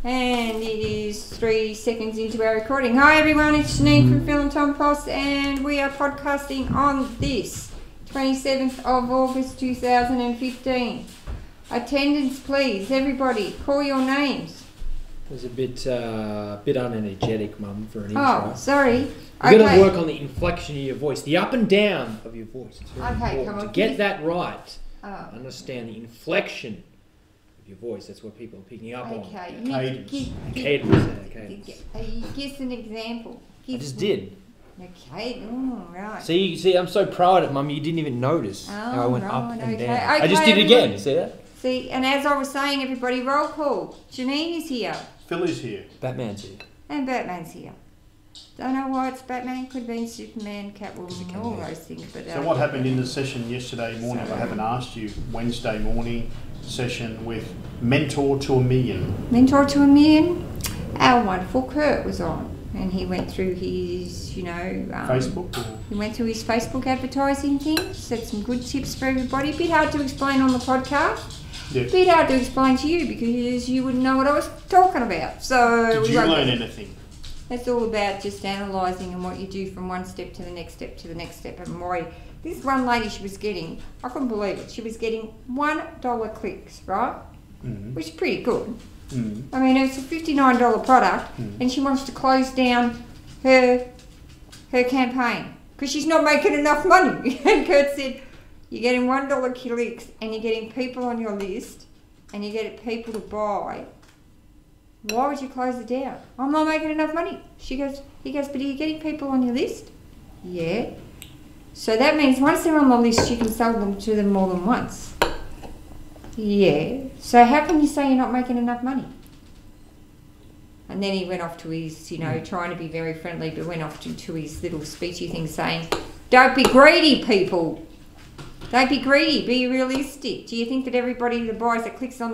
And it is 3 seconds into our recording. Hi everyone, it's Janine from Phil and Tom Post, and we are podcasting on this 27th of August 2015. Attendance please, everybody, call your names. It was a bit unenergetic, Mum, for an intro. Oh, sorry. You've got to work on the inflection of your voice, the up and down of your voice. It's very important. Come on. To get that right, understand the inflection of your voice. That's what people are picking up on. Okay. Cadence. Give us an example. I just did. Okay, right. See, I'm so proud of it, Mum. You didn't even notice how I went up and down. I just did it again. See that? See, and as I was saying, everybody, roll call. Janine is here. Phil is here. Batman's here. And Batman's here. Don't know why it's Batman. Could have been Superman, Catwoman, all those things. But so what happened in the session yesterday morning? I haven't asked you. Wednesday morning session with Mentor to a Million. Mentor to a Million. Our wonderful Kurt was on, and he went through his, Facebook. He went through his Facebook advertising thing. Said some good tips for everybody. A bit hard to explain on the podcast. Yep. A bit hard to explain to you because you wouldn't know what I was talking about. So did you learn anything? That's all about just analysing and what you do from one step to the next step to the next step. And this one lady, she was getting, I couldn't believe it, she was getting $1 clicks, right? Mm-hmm. Which is pretty good. Mm-hmm. I mean, it's a $59 product, and she wants to close down her campaign because she's not making enough money. And Kurt said, you're getting $1 clicks and you're getting people on your list and you're getting people to buy. Why would you close it down? I'm not making enough money. He goes, but are you getting people on your list? Yeah. So that means once they're on the list, you can sell them to them more than once. Yeah. So how can you say you're not making enough money? And then he went off to his, trying to be very friendly, but went off to his little speechy thing saying, don't be greedy, people. Don't be greedy, be realistic. Do you think that everyone that clicks on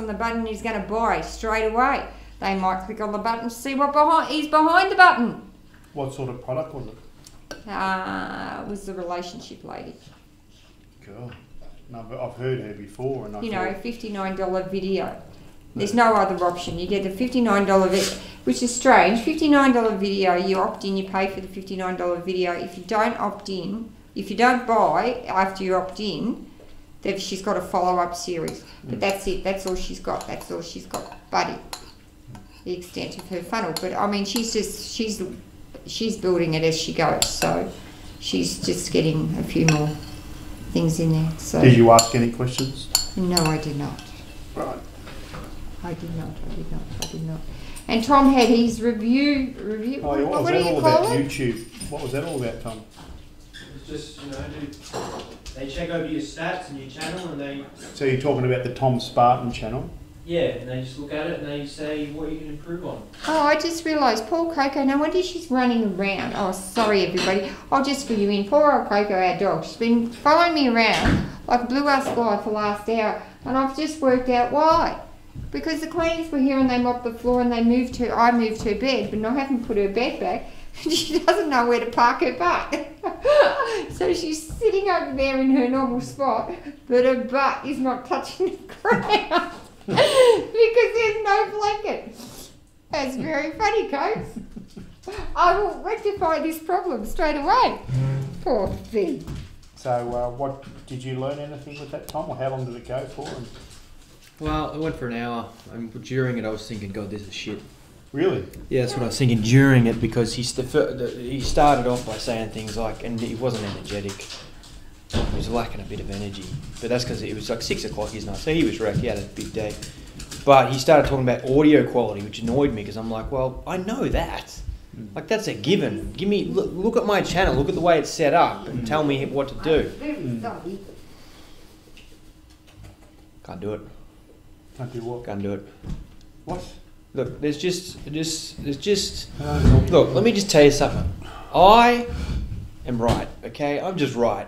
the button is going to buy straight away? They might click on the button to see what is behind the button. What sort of product was it? It was the relationship lady. Cool. No, but I've heard her before. And $59 video. There's no other option. You get the $59 video, which is strange. $59 video, you opt in, you pay for the $59 video. If you don't opt in, if you don't buy after you opt in, then she's got a follow-up series. But that's it. That's all she's got. Buddy. The extent of her funnel. But I mean, she's building it as she goes. So she's just getting a few more things in there. So did you ask any questions? No, I did not. Right. I did not. And Tom had his review. Oh, what do you call it? YouTube. What was that all about, Tom? Just, they check over your stats and your channel and they... So you're talking about the Tom Spartan channel? Yeah, and they just look at it and they say what you can improve on. Oh, I just realised, poor Coco, no wonder she's running around. Oh, sorry everybody. I'll just fill you in. Poor old Coco, our dog. She's been following me around like a blue-ass fly for the last hour, and I've just worked out why. Because the cleaners were here and they mopped the floor and I moved her bed, but I haven't put her bed back. She doesn't know where to park her butt. So she's sitting over there in her normal spot, but her butt is not touching the ground because there's no blanket. That's very funny, Coach. I will rectify this problem straight away. Poor thing. So what did you learn anything with that, Tom, or how long did it go for? Well, it went for an hour, and during it I was thinking, God, this is shit. Really? Yeah, that's what I was thinking during it, because he started off by saying things like, and he wasn't energetic. He was lacking a bit of energy. But that's because it was like 6 o'clock his night, so he was wrecked. He had a big day. But he started talking about audio quality, which annoyed me, because I'm like, well, I know that. Like, that's a given. Look at my channel, look at the way it's set up, and tell me what to do. Can't do it. Can't do what? Can't do it. What? Look, look, let me just tell you something. I am right, okay? I'm just right.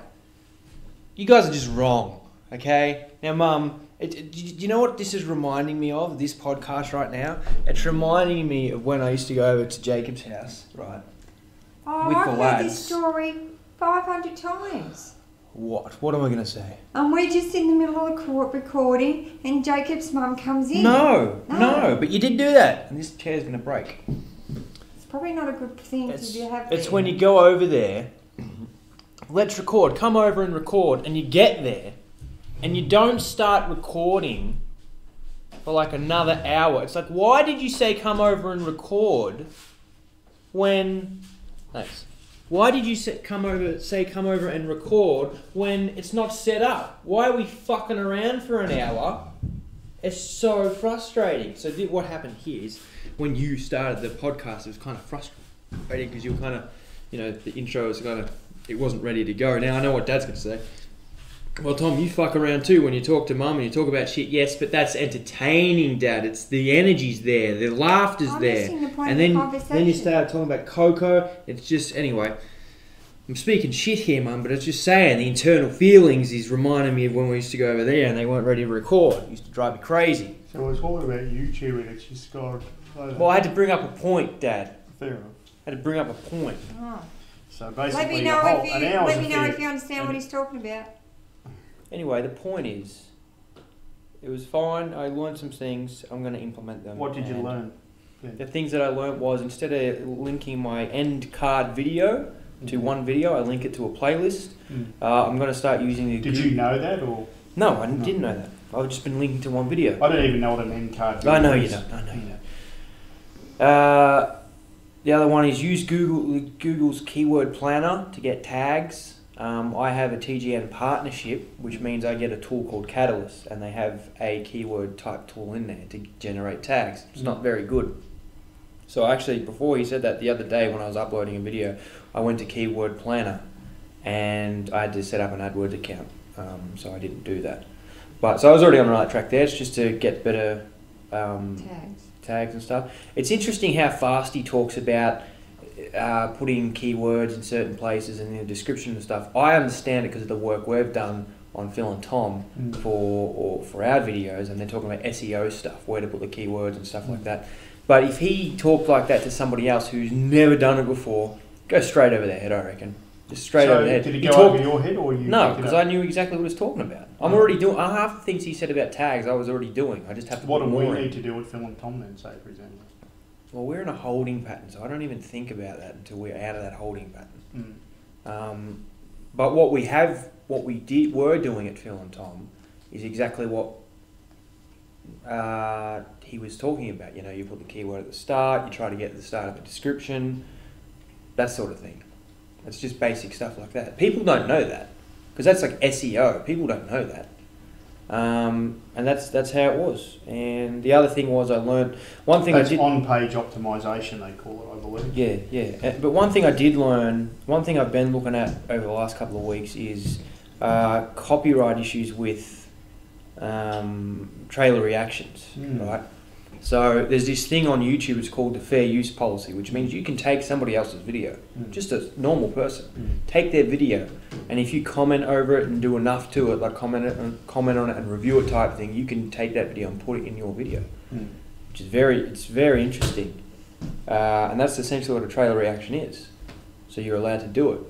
You guys are just wrong, okay? Now, Mum, do you know what this is reminding me of, this podcast right now? It's reminding me of when I used to go over to Jacob's house, right? Oh, with I've the heard lads. this story 500 times. What? What am I going to say? And we're just in the middle of the court recording, and Jacob's mum comes in. No, but you did do that. And this chair's going to break. It's probably not a good thing to have. It's when you go over there, let's record, come over and record, and you get there, and you don't start recording for like another hour. It's like, why did you say come over and record when... Thanks. Why did you say come over and record when it's not set up? Why are we fucking around for an hour? It's so frustrating. So what happened here is when you started the podcast, it was kind of frustrating because you were kind of, the intro was kind of, it wasn't ready to go. Now I know what Dad's going to say. Well, Tom, you fuck around too when you talk to Mum and you talk about shit. Yes, but that's entertaining, Dad. It's the energy's there, the laughter's there, and then you start talking about Coco. It's just anyway. I'm speaking shit here, Mum, but it's just saying the internal feelings is reminding me of when we used to go over there and they weren't ready to record. It used to drive me crazy. So I was talking about YouTube and it's just gone. Well, I had to bring up a point, Dad. Fair enough. I had to bring up a point. Oh. So basically, let me know if you understand what he's talking about. Anyway, the point is, it was fine. I learned some things. I'm going to implement them. What did you learn? Yeah. The things that I learned was instead of linking my end card video to one video, I link it to a playlist. I'm going to start using the... Did you know that or...? No, I didn't know that. I've just been linking to one video. I don't even know what an end card video is. I know you don't. The other one is use Google's keyword planner to get tags. I have a TGN partnership, which means I get a tool called Catalyst, and they have a keyword type tool in there to generate tags. It's not very good. So actually, before he said that the other day when I was uploading a video, I went to Keyword Planner, and I had to set up an AdWords account, so I didn't do that. So I was already on the right track there. It's just to get better tags and stuff. It's interesting how fast he talks about putting keywords in certain places and in the description and stuff. I understand it because of the work we've done on Phil and Tom for our videos, and they're talking about SEO stuff, where to put the keywords and stuff like that. But if he talked like that to somebody else who's never done it before, go straight over their head, I reckon. Just straight over their head. Did he go over your head or you? No, because I knew exactly what he was talking about. I'm already doing half the things he said about tags. I was already doing. I just have to. What do we need to do with Phil and Tom then, say for example? Well, we're in a holding pattern, so I don't even think about that until we're out of that holding pattern. But what were doing at Phil and Tom is exactly what he was talking about. You put the keyword at the start, you try to get at the start of the description, that sort of thing. It's just basic stuff like that. People don't know that because that's like SEO. People don't know that. And that's how it was. And the other thing was I learned one thing. That's on-page optimization they call it, I believe. Yeah. But one thing I did learn, one thing I've been looking at over the last couple of weeks is copyright issues with trailer reactions, right? So there's this thing on YouTube, it's called the fair use policy, which means you can take somebody else's video, just a normal person, take their video, and if you comment over it and do enough to it, like comment on it and review it type thing, you can take that video and put it in your video, which is very interesting. And that's essentially what a trailer reaction is. So you're allowed to do it.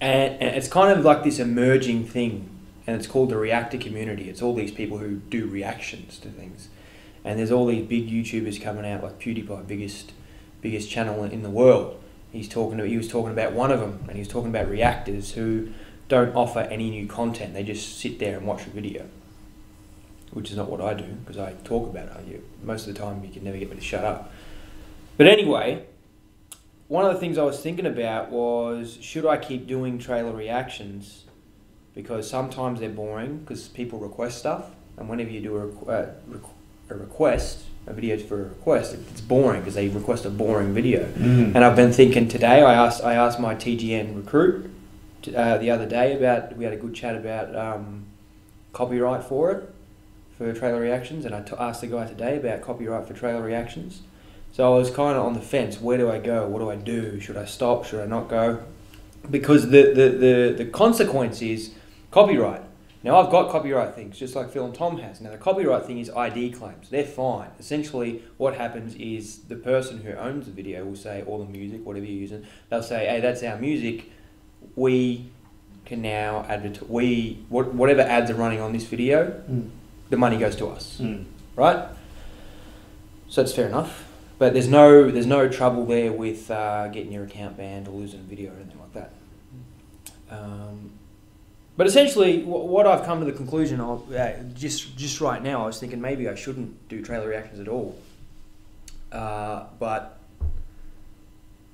And it's kind of like this emerging thing, and it's called the reactor community. It's all these people who do reactions to things. And there's all these big YouTubers coming out, like PewDiePie, biggest channel in the world. He was talking about one of them, and he was talking about reactors who don't offer any new content. They just sit there and watch a video, which is not what I do, because I talk about it. Most of the time you can never get me to shut up. But anyway, one of the things I was thinking about was, should I keep doing trailer reactions? Because sometimes they're boring, because people request stuff, and whenever you do a video for a request, it's boring because they request a boring video. And I've been thinking today, I asked my TGN recruit the other day we had a good chat about copyright for trailer reactions, and I asked the guy today about copyright for trailer reactions. So I was kind of on the fence. Where do I go? What do I do? Should I stop? Should I not go? Because the consequence is copyright. Now, I've got copyright things, just like Phil and Tom has. Now, the copyright thing is ID claims. They're fine. Essentially, what happens is the person who owns the video will say, or the music, whatever you're using, they'll say, hey, that's our music. We can now advertise. Whatever ads are running on this video, the money goes to us, right? So it's fair enough. But there's no trouble there with getting your account banned or losing a video or anything like that. But essentially, what I've come to the conclusion of, just right now, I was thinking maybe I shouldn't do trailer reactions at all. But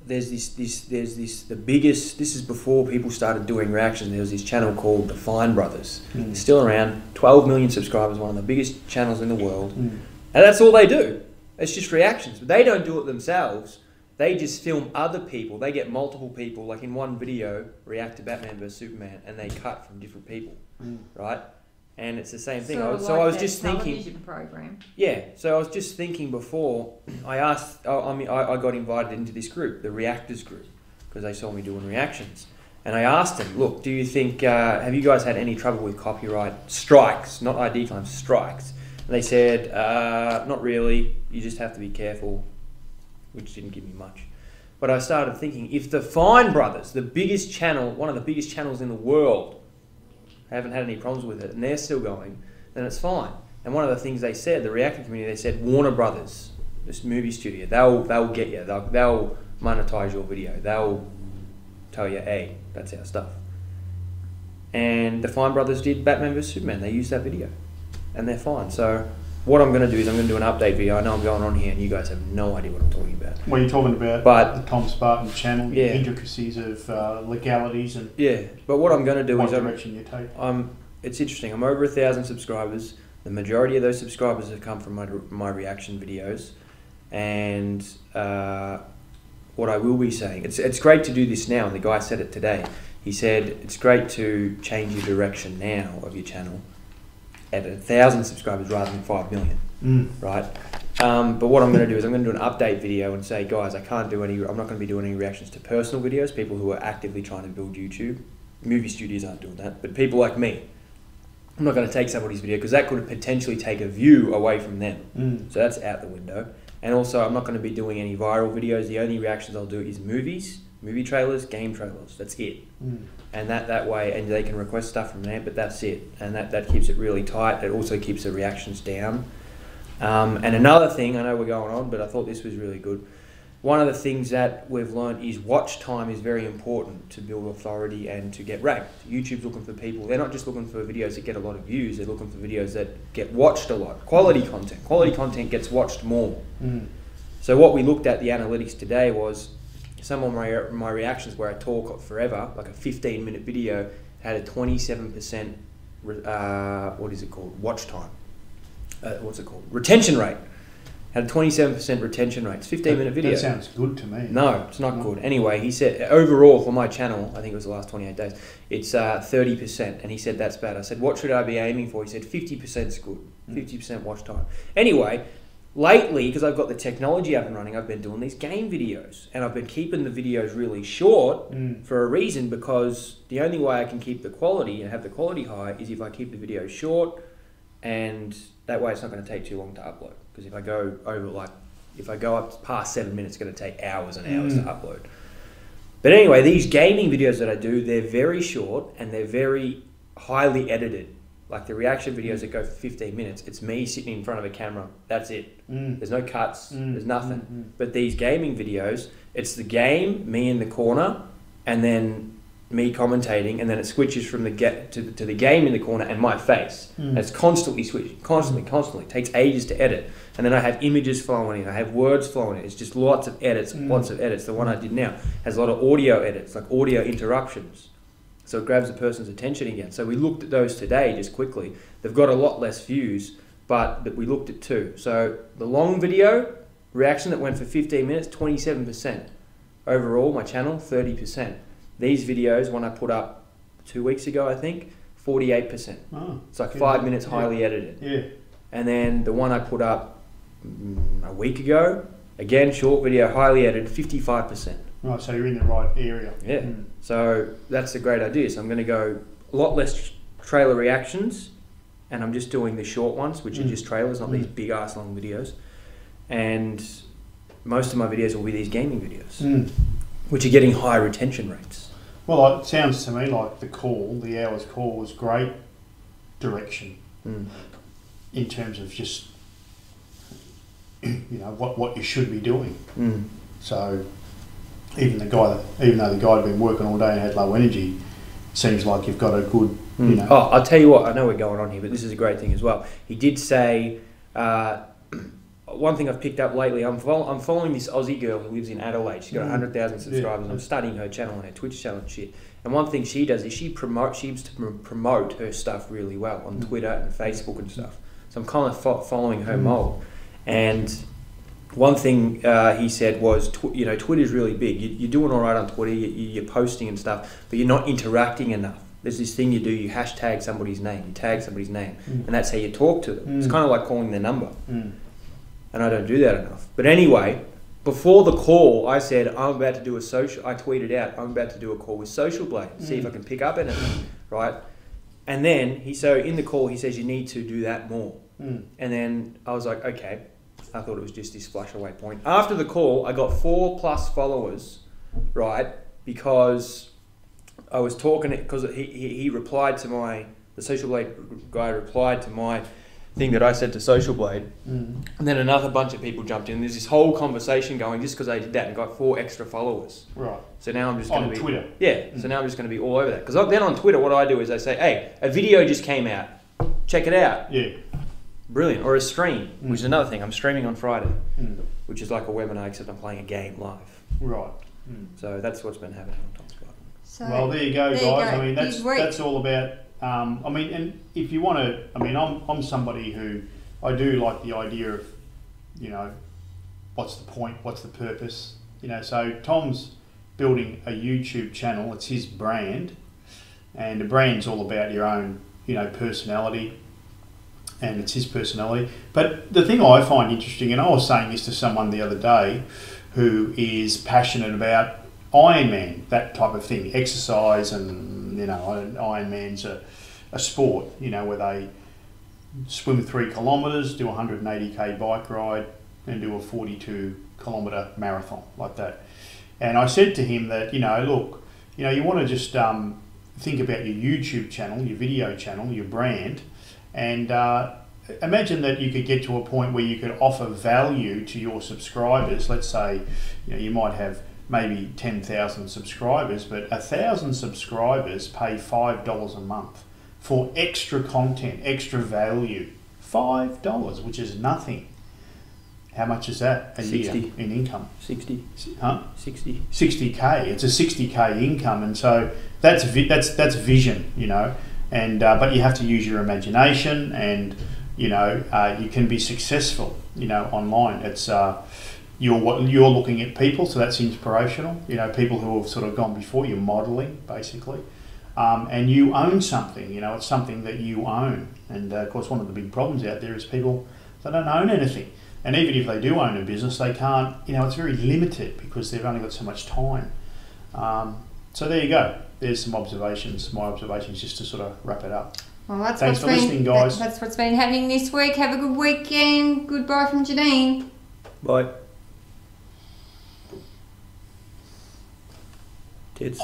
there's the biggest. This is before people started doing reactions. There was this channel called the Fine Brothers. It's still around, 12 million subscribers, one of the biggest channels in the world, and that's all they do. It's just reactions, but they don't do it themselves. They just film other people. They get multiple people, like in one video, react to Batman vs Superman, and they cut from different people, right? And it's the same thing. So I was just thinking. Program. Yeah. So I was just thinking before I asked. I got invited into this group, the Reactors group, because they saw me doing reactions, and I asked them, look, do you think have you guys had any trouble with copyright strikes, not ID claims, strikes? And they said, not really, you just have to be careful, which didn't give me much. But I started thinking, if the Fine Brothers, the biggest channel, one of the biggest channels in the world, haven't had any problems with it, and they're still going, then it's fine. And one of the things they said, the reactor community, they said, Warner Brothers, this movie studio, they'll get you, they'll monetize your video, they'll tell you, hey, that's our stuff. And the Fine Brothers did Batman vs Superman, they used that video. And they're fine. So what I'm going to do is I'm going to do an update video. I know I'm going on here and you guys have no idea what I'm talking about. What are you talking about? But the Tom Spartan channel, the intricacies of legalities and but what I'm going to do what is direction you take. It's interesting. I'm over 1,000 subscribers. The majority of those subscribers have come from my reaction videos. And what I will be saying, it's great to do this now. And the guy said it today. He said it's great to change your direction now of your channel at 1,000 subscribers rather than 5 million, right? But what I'm going to do is I'm going to do an update video and say, guys, I'm not going to be doing any reactions to personal videos, people who are actively trying to build YouTube. Movie studios aren't doing that, but people like me. I'm not going to take somebody's video because that could potentially take a view away from them. So that's out the window. And also, I'm not going to be doing any viral videos. The only reactions I'll do is movies, movie trailers, game trailers. That's it. And that way, and they can request stuff from there, but that's it. And that keeps it really tight. It also keeps the reactions down. And another thing, I know we're going on, but I thought this was really good. One of the things that we've learned is watch time is very important to build authority and to get ranked. YouTube's looking for people. They're not just looking for videos that get a lot of views. They're looking for videos that get watched a lot. Quality content. Quality content gets watched more. So what we looked at the analytics today was some of my reactions where I talk forever, like a 15-minute video, had a 27%, what is it called? Watch time. What's it called? Retention rate. Had a 27% retention rate. It's 15-minute video. That sounds good to me. No, it's not good. Anyway, he said, overall for my channel, I think it was the last 28 days, it's 30%. And he said, that's bad. I said, what should I be aiming for? He said, 50% is good. 50% watch time. Anyway, lately, because I've got the technology up and running, I've been doing these game videos. And I've been keeping the videos really short for a reason, because the only way I can keep the quality and have the quality high is if I keep the video short, and that way it's not going to take too long to upload. Because if I go over, if I go up past 7 minutes, it's going to take hours and hours to upload. But anyway, these gaming videos that I do, they're very short and they're very highly edited. Like the reaction videos that go for 15 minutes, it's me sitting in front of a camera. That's it. There's no cuts. There's nothing. But these gaming videos, it's the game, me in the corner, and then me commentating, and then it switches from to the game in the corner and my face. And it's constantly switching, constantly. It takes ages to edit. And then I have images flowing in, I have words flowing in. It's just lots of edits, lots of edits. The one I did now has a lot of audio edits, like audio interruptions. So it grabs the person's attention again. So we looked at those today just quickly. They've got a lot less views, but we looked at two. So the long video reaction that went for 15 minutes, 27%. Overall, my channel, 30%. These videos, one I put up 2 weeks ago, I think, 48%. Oh, it's like 5 minutes highly edited. Yeah. And then the one I put up a week ago, again, short video, highly edited, 55%. Right, so you're in the right area. Yeah. So that's a great idea. So I'm going to go a lot less trailer reactions, and I'm just doing the short ones, which are just trailers, not these big ass long videos. And most of my videos will be these gaming videos, which are getting high retention rates. Well, it sounds to me like the hours call was great direction in terms of just, what you should be doing. So even though the guy had been working all day and had low energy, seems like you've got a good, Oh, I'll tell you what, I know we're going on here, but this is a great thing as well. He did say, one thing I've picked up lately, I'm following this Aussie girl who lives in Adelaide. She's got 100,000 subscribers. I'm studying her channel and her Twitch channel and shit. And one thing she does is she used to promote her stuff really well on Twitter and Facebook and stuff. So I'm kind of following her mold. And one thing he said was, Twitter's really big. You're doing all right on Twitter, you're posting and stuff, but you're not interacting enough. There's this thing you do, you hashtag somebody's name, you tag somebody's name, and that's how you talk to them. It's kind of like calling their number. And I don't do that enough. But anyway, before the call, I said, I'm about to do a social, I tweeted out, I'm about to do a call with Social Blade, see if I can pick up anything, right? And then, in the call, he says, you need to do that more. And then I was like, okay. I thought it was just this flush away point. After the call, I got 4+ followers, right? Because I was talking, because he replied to the Social Blade guy replied to my thing that I said to Social Blade. And then another bunch of people jumped in. There's this whole conversation going just because I did that and got 4 extra followers. Right. So now I'm just going to be... On Twitter? Yeah. So now I'm just going to be all over that. Because then on Twitter, what I do is I say, hey, a video just came out. Check it out. Yeah. Brilliant. Or a stream, which is another thing. I'm streaming on Friday, which is like a webinar, except I'm playing a game live. Right. So that's what's been happening on Tom's Garden. So well, there you go, guys. I mean, that's all about. And if you want to, I'm somebody who I do like the idea of, what's the point, what's the purpose, So Tom's building a YouTube channel. It's his brand, and the brand's all about your own, personality. And it's his personality. But the thing I find interesting, and I was saying this to someone the other day who is passionate about Ironman, that type of thing, exercise, and Ironman's a sport, where they swim 3 kilometres, do a 180k bike ride, and do a 42-kilometre marathon like that. And I said to him that, look, you want to just think about your YouTube channel, your video channel, your brand. And imagine that you could get to a point where you could offer value to your subscribers. Let's say, you might have maybe 10,000 subscribers, but 1,000 subscribers pay $5 a month for extra content, extra value. $5, which is nothing. How much is that a 60. year in income? 60. Huh? 60. 60k. It's a 60k income, and so that's vision, And but you have to use your imagination, and you can be successful, online. It's you're looking at people, so that's inspirational. People who have sort of gone before you, modelling basically, and you own something. It's something that you own, and of course one of the big problems out there is people that don't own anything, and even if they do own a business, they can't. It's very limited because they've only got so much time. So there you go. There's some observations, my observations, just to sort of wrap it up. Well, Thanks for listening, guys. That's what's been happening this week. Have a good weekend. Goodbye from Janine. Bye. Tits.